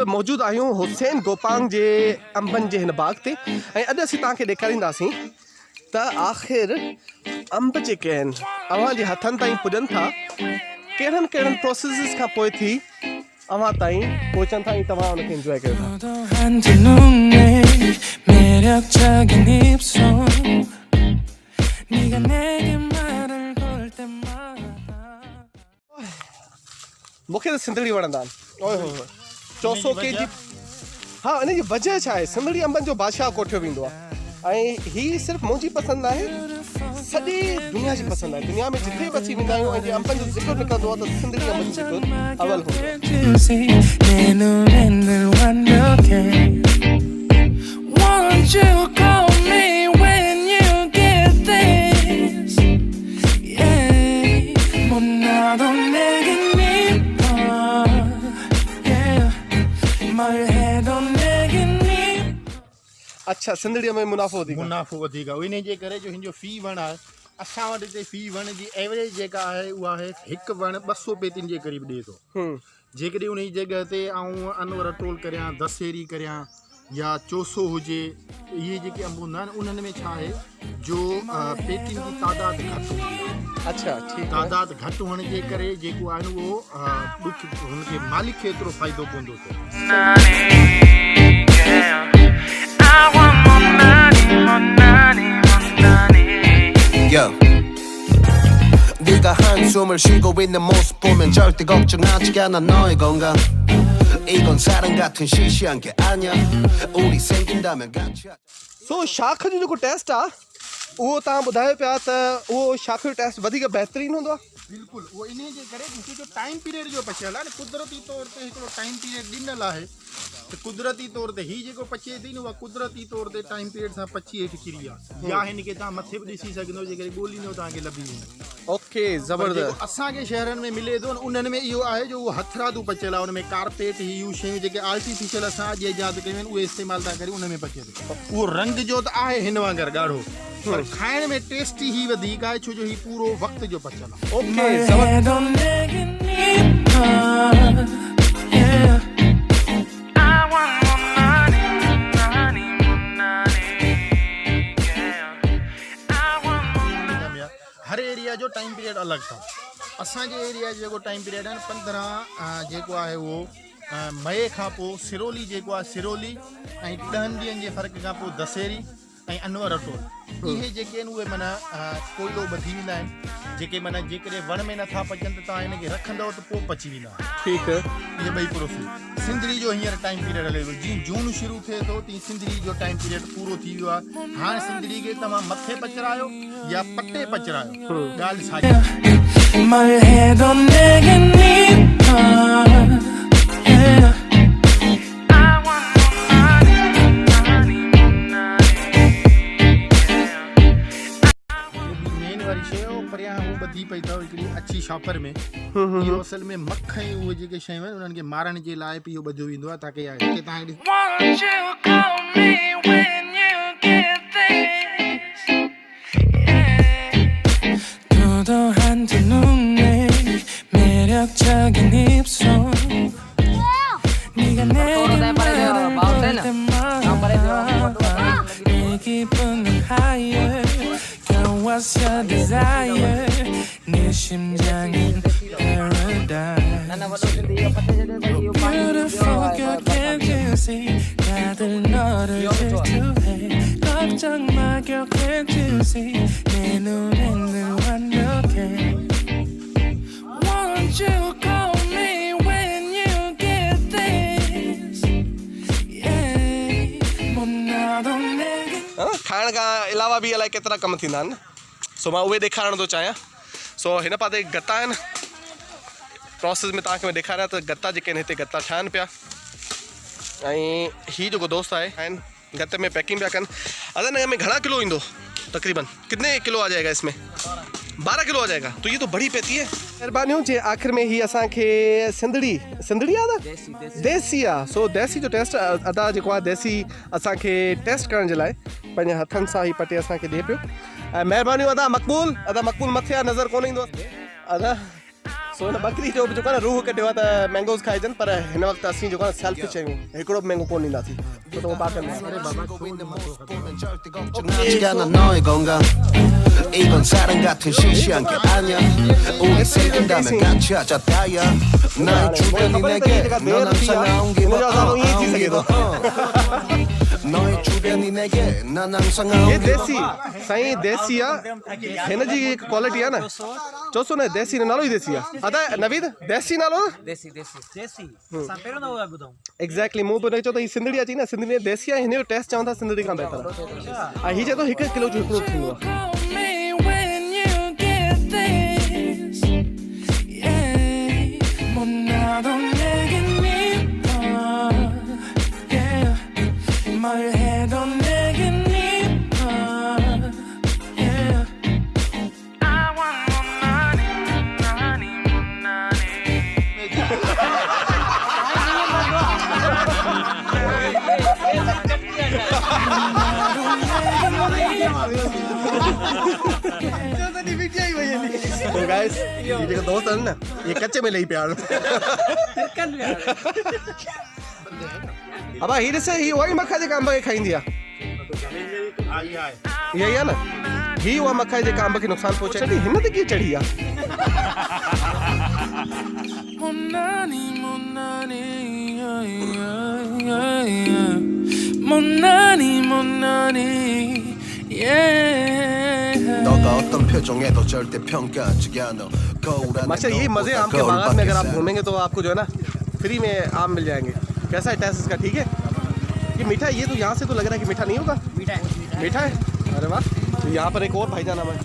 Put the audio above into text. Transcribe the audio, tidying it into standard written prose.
मौजूदु आहियूं हुसैन गोपांग जे अंबनि जे हिन बाग ते ऐं अॼु असीं तव्हांखे ॾेखारींदासीं त आख़िर अंब जेके आहिनि अव्हांजे हथनि ताईं पुॼनि था कहिड़नि कहिड़नि प्रोसेसिस खां पोइ थी अव्हां ताईं पहुचनि था ऐं तव्हां उनखे इंजॉय कयो था। मूंखे त सिंधड़ी वणंदा आहिनि। ओए होए 400 kg। हाँ, इन जी वजह छा आहे? सिंधड़ी अंबनि जो बादशाह कोठियो वेंदो आहे ऐं हीअ सिर्फ़ु मुंहिंजी पसंदि आहे, सॼी दुनिया जी पसंदि आहे। दुनिया में जिथे बि असीं वेंदा आहियूं ऐं जीअं अंबनि जो ज़िक्र निकिरंदो आहे त सिंधड़ी अंबनि जो ज़िक्र अवल हूंदो आहे। अच्छा, सिंधड़ीअ में मुनाफ़ो वधीक इन जे करे जो हिन जो फी वण आहे असां वटि हिते फी वण जी एवरेज जेका आहे उहा आहे हिकु वण 200 पेतियुनि जे क़रीब ॾिए थो। जेकॾहिं उन जी जॻह ते आऊं अनवर टोल करियां, दशहरी करियां या चोसो हुजे, इहे जेके अंब हूंदा आहिनि उन्हनि में छा आहे जो पेतियुनि जी तादाद घटि हूंदी आहे। अच्छा, ठीकु। तादाद घटि हुअण जे करे जेको आहे न उहो हुनखे मालिक खे एतिरो फ़ाइदो पवंदो अथव। Yo. 네가 한숨을 쉬고 있는 모습 보면 절대 걱정하지 않아 너의 건강. 이건 사랑 같은 시시한 게 아니야. 우리 생긴다면 같이. सो शाख जो जेको टेस्ट आहे उहो तव्हां ॿुधायो पिया त उहो शाख जो टेस्ट वधीक बहितरीनु हूंदो आहे। बिल्कुलु उहो इन जे करे जो टाइम पीरियड जो बचियल आहे न, कुदरती तौर ते हिकिड़ो टाइम पीरियड ॾिनल आहे त कुदरती तौर ते हीअ जेको पचे थी न उहा कुदरती तौर ते टाइम पीरियड सां पची हेठि किरी आहे या हिन खे तव्हां मथे बि ॾिसी सघंदो जेकॾहिं ॻोल्हींदो तव्हांखे लभी वेंदो। ओके, ज़बरदस्त। असांजे शहरनि में मिले थो न उन्हनि में इहो आहे जो उहो हथरादू पचियल आहे, उन में कारपेट इहो शयूं जेके आर्टिफिशियल असां अॼु ईजाद कयूं आहिनि उहे इस्तेमालु था करियूं, उन में पचे थो। उहो रंग जो त आहे हिन वांगुरु ॻाढ़ो, पर खाइण में टेस्टी ही वधीक आहे छो जो ही पूरो वक़्त जो पचियल आहे। ओके, हर एरिया जो टाइम पीरियड अलॻि था। असांजे एरिया जो जेको टाइम पीरियड आहे न 15 जेको आहे उहो मई खां पोइ सिरोली जेको आहे सिरोली ऐं 10 ॾींहंनि जे फ़र्क़ खां पोइ दशहरी ऐं अनवर टोल, इहे जेके आहिनि उहे माना कोयलो ॿधी वेंदा आहिनि जेके माना जेकॾहिं वण में नथा पचनि त तव्हां हिनखे रखंदव त पोइ पची वेंदा। ठीकु है। इहे ॿई प्रोसेस। सिंधड़ी जो हींअर टाइम पीरियड हले थो, जीअं जून शुरू थिए थो तीअं सिंधड़ी जो टाइम पीरियड पूरो थी वियो आहे। हाणे सिंधड़ी खे तव्हां मथे पचरायो या पटे पचरायो, ॻाल्हि साॻी। ॿधी पई अथव हिकिड़ी अच्छी शॉपर में, इहो असल में मख ऐं उहे जेके शयूं आहिनि उन्हनि खे मारण जे लाइ बि इहो ॿधियो वेंदो आहे ताकी What's your desire? 내 심장은 paradise. Beautiful girl, can't you see? 다들 너를 질투해. 걱정 마, girl, can't you see? 내 눈엔 늘 완벽해. Won't you call me when you get this? Yeah, 못나도 내게. खाइण खां अलावा बि अलाए केतिरा कम थींदा आहिनि, सो मां उहे ॾेखारण थो चाहियां। सो हिन पासे गत्ता आहिनि, प्रोसेस में तव्हांखे मैं ॾेखारियां त गत्ता जेके आहिनि हिते गत्ता ठहनि पिया ऐं हीअ जेको दोस्त आहे आहिनि गत्ते में पैकिंग पिया कनि। अदन में घणा किलो ईंदो तकरीबन? कितने किलो आ जाएगा इसमें? 12 किलो आ जाएगा, तो ये तो बड़ी पैती है। मेहरबानी जे आखिर में ही असांखे सिंधड़ी आहे देसी आहे। सो देसी जो टेस्ट अदा जेको आहे देसी असांखे टेस्ट करण जे लाइ पंहिंजे हथनि सां ही पटे असांखे ॾिए पियो। ऐं महिरबानी अदा मक़बूल मथे आहे, नज़र कोन ईंदो अदा सो हिन बकरी जो जेको आहे न रूह कढियो आहे त मैंगोस खाइजनि पर हिन वक़्तु असीं जेको आहे सेल्फिश आहियूं हिकिड़ो बि मैंगो कोन ॾींदासीं छो त उहो पागल 걱정하지 않아 너의 건강 이건 사랑 같은 시시한 게 아니야 우리 생긴다면 같이 하자 다야 나의 주변이 내게 넌 항상 아웅기고 너의 주변이 내게 난 항상 ये 아웅기고 देसी साईं देसी आहे हिन जी हिकु क्वालिटी आहे न चोसो न देसी न नालो ई देसी आहे अदा नवीद देसी नालो देसी देसी देसी असां पहिरियों दफ़ो पिया ॿुधूं एग्जैक्टली मूं पियो चओ त हीअ सिंधड़ी अची न सिंधड़ी देसी आहे हिन जो टेस्ट चवनि था सिंधड़ी खां बहितर आहे ऐं हीअ चए थो 1 किलो जो हिकिड़ो थींदो आहे Call me when you get this. Yeah, 못나도 내겐 이뻐. Yeah, 말해도 내겐 이뻐. Yeah, I want more money, money, money. तो गाइस ये जेको दोस्त आहिनि न ये कच्चे में लही पिया आहिनि अब हीअ ॾिस हीअ उहा ई मखा जेका अंब खे खाईंदी आहे इहा ई आहे न हीअ उहा मखा जेका अंब खे नुक़सानु पहुचाए थी हिन ते कीअं चढ़ी आहे Monani, monani, yeah, yeah, yeah, yeah. Monani, monani, yeah. 너가 어떤 표정에도 절대 평가하지 않아 거울 안에 master यही मजे आम के 거울 बागान में अगर आप 밖에서. घूमेंगे तो आपको जो है ना फ्री में आम मिल जाएंगे कैसा है टेस्ट इसका ठीक है ये मीठा है ये तो यहाँ से तो लग रहा है कि मीठा नहीं होगा मीठा है मीठा है अरे वाह तो यहाँ पर एक और भाईजान हमारे